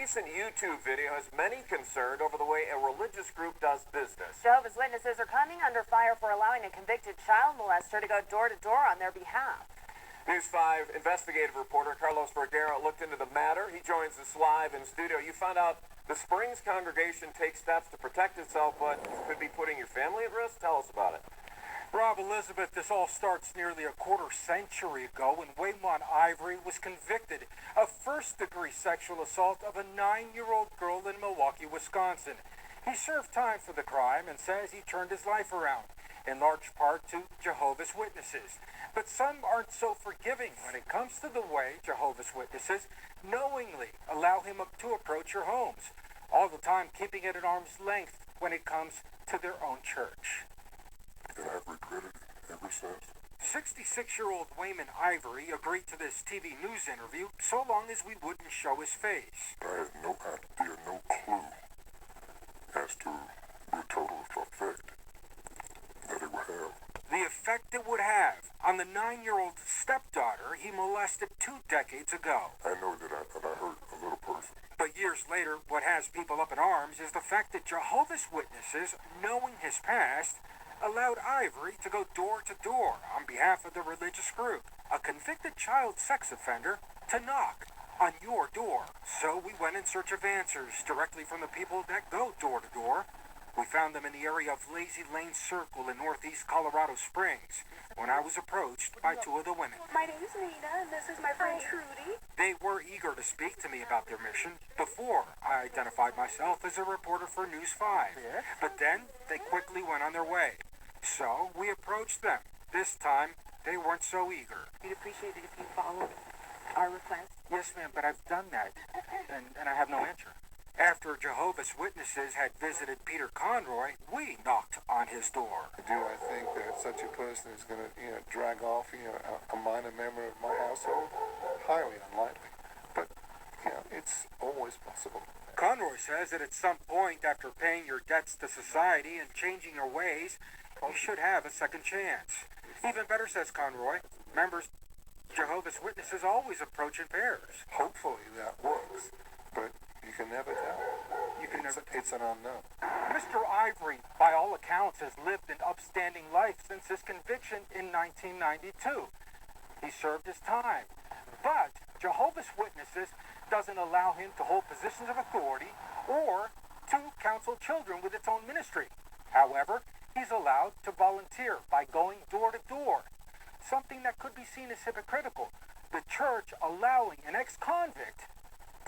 recent YouTube video has many concerned over the way a religious group does business. Jehovah's Witnesses are coming under fire for allowing a convicted child molester to go door-to-door on their behalf. News 5 investigative reporter Carlos Vergara looked into the matter. He joins us live in studio. You found out the Springs congregation takes steps to protect itself, but could be putting your family at risk. Tell us about it. Rob, Elizabeth, this all starts nearly a quarter century ago when Waymon Ivory was convicted of first-degree sexual assault of a 9-year-old girl in Milwaukee, Wisconsin. He served time for the crime and says he turned his life around, in large part to Jehovah's Witnesses. But some aren't so forgiving when it comes to the way Jehovah's Witnesses knowingly allow him to approach your homes, all the time keeping it at arm's length when it comes to their own church. And I've regretted it ever since. 66-year-old Waymon Ivory agreed to this TV news interview so long as we wouldn't show his face. I had no idea, no clue as to the total effect that it would have. The effect it would have on the 9-year-old stepdaughter he molested 2 decades ago. I know that I hurt a little person. But years later, what has people up in arms is the fact that Jehovah's Witnesses, knowing his past, allowed Ivory to go door to door on behalf of the religious group, a convicted child sex offender, to knock on your door. So we went in search of answers directly from the people that go door to door. We found them in the area of Lazy Lane Circle in northeast Colorado Springs when I was approached by 2 of the women. My name's Nina, and this is my friend Trudy. They were eager to speak to me about their mission before I identified myself as a reporter for News 5. But then they quickly went on their way. So we approached them. This time, they weren't so eager. We'd appreciate it if you followed our request. Yes, ma'am, but I've done that, and I have no answer. After Jehovah's Witnesses had visited Peter Conroy, we knocked on his door. Do I think that such a person is going to, drag off, a minor member of my household? Highly unlikely. But, it's always possible. Conroy says that at some point, after paying your debts to society and changing your ways, you should have a second chance. Even better, says Conroy, members of Jehovah's Witnesses always approach in pairs. Hopefully that works, but you can never tell. It's an unknown. Mr. Ivory, by all accounts, has lived an upstanding life since his conviction in 1992. He served his time. But Jehovah's Witnesses doesn't allow him to hold positions of authority or to counsel children with its own ministry. However, he's allowed to volunteer by going door to door, something that could be seen as hypocritical. The church allowing an ex-convict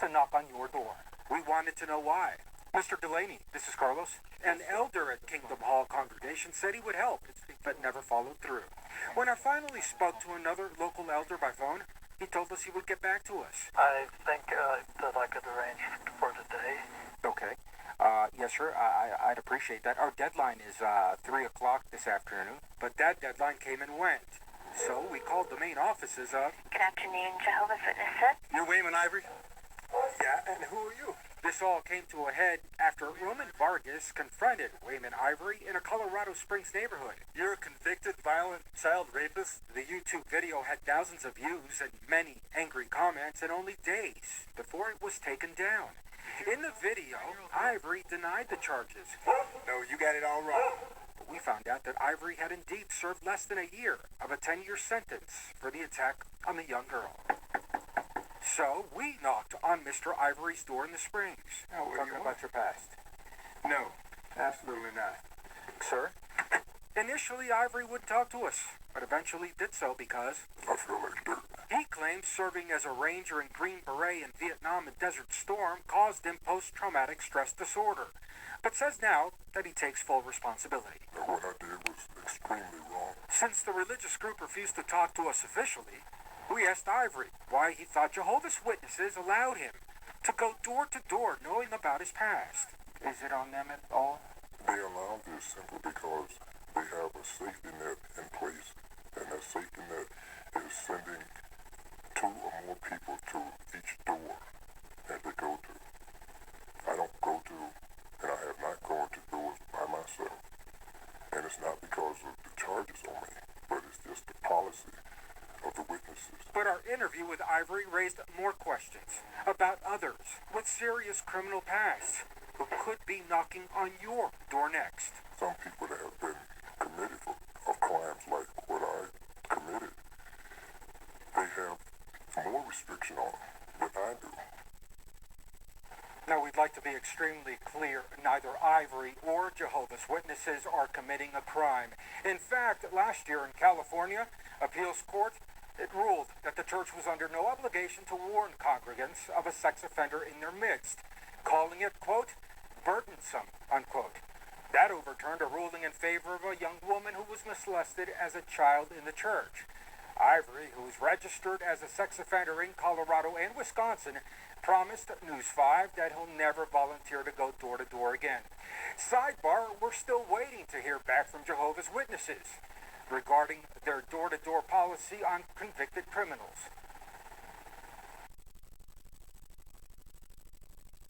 to knock on your door. We wanted to know why. Mr. Delaney, this is Carlos, an elder at Kingdom Hall congregation, said he would help, but never followed through. When I finally spoke to another local elder by phone, he told us he would get back to us. I think that I could arrange for today. Okay. Yes, sir. I'd appreciate that. Our deadline is 3 o'clock this afternoon, but that deadline came and went. So we called the main offices of... Good afternoon, Jehovah's Witnesses. You're Waymon Ivory? Yeah, and who are you? This all came to a head after Roman Vargas confronted Waymon Ivory in a Colorado Springs neighborhood. You're a convicted, violent child rapist. The YouTube video had thousands of views and many angry comments in only days before it was taken down. In the video, Ivory denied the charges. No, you got it all wrong. But we found out that Ivory had indeed served less than a year of a 10-year sentence for the attack on the young girl. So we knocked on Mr. Ivory's door in the Springs. Now, what do Talking you about your past. No, absolutely not. Sir? Initially, Ivory wouldn't talk to us, but eventually did so because... I feel like dirt. He claims serving as a ranger in Green Beret in Vietnam and Desert Storm caused him post-traumatic stress disorder, but says now that he takes full responsibility. Now, what I did was extremely wrong. Since the religious group refused to talk to us officially, we asked Ivory why he thought Jehovah's Witnesses allowed him to go door to door knowing about his past. Is it on them at all? They allow this simply because they have a safety net in place, and that safety net is sending 2 or more people to each door that they go to. I don't go to, and I have not gone to doors by myself. And it's not because of the charges on me, but it's just the policy of the witnesses. But our interview with Ivory raised more questions. about others with serious criminal pasts who could be knocking on your door next. Some people that have been committed of crimes like what I committed, they have more restriction on them than I do. Now, we'd like to be extremely clear. Neither Ivory or Jehovah's Witnesses are committing a crime. In fact, last year in California, appeals court, it ruled that the church was under no obligation to warn congregants of a sex offender in their midst, calling it, quote, burdensome, unquote. That overturned a ruling in favor of a young woman who was molested as a child in the church. Ivory, who is registered as a sex offender in Colorado and Wisconsin, promised News 5 that he'll never volunteer to go door to door again. Sidebar, we're still waiting to hear back from Jehovah's Witnesses regarding their door-to-door policy on convicted criminals.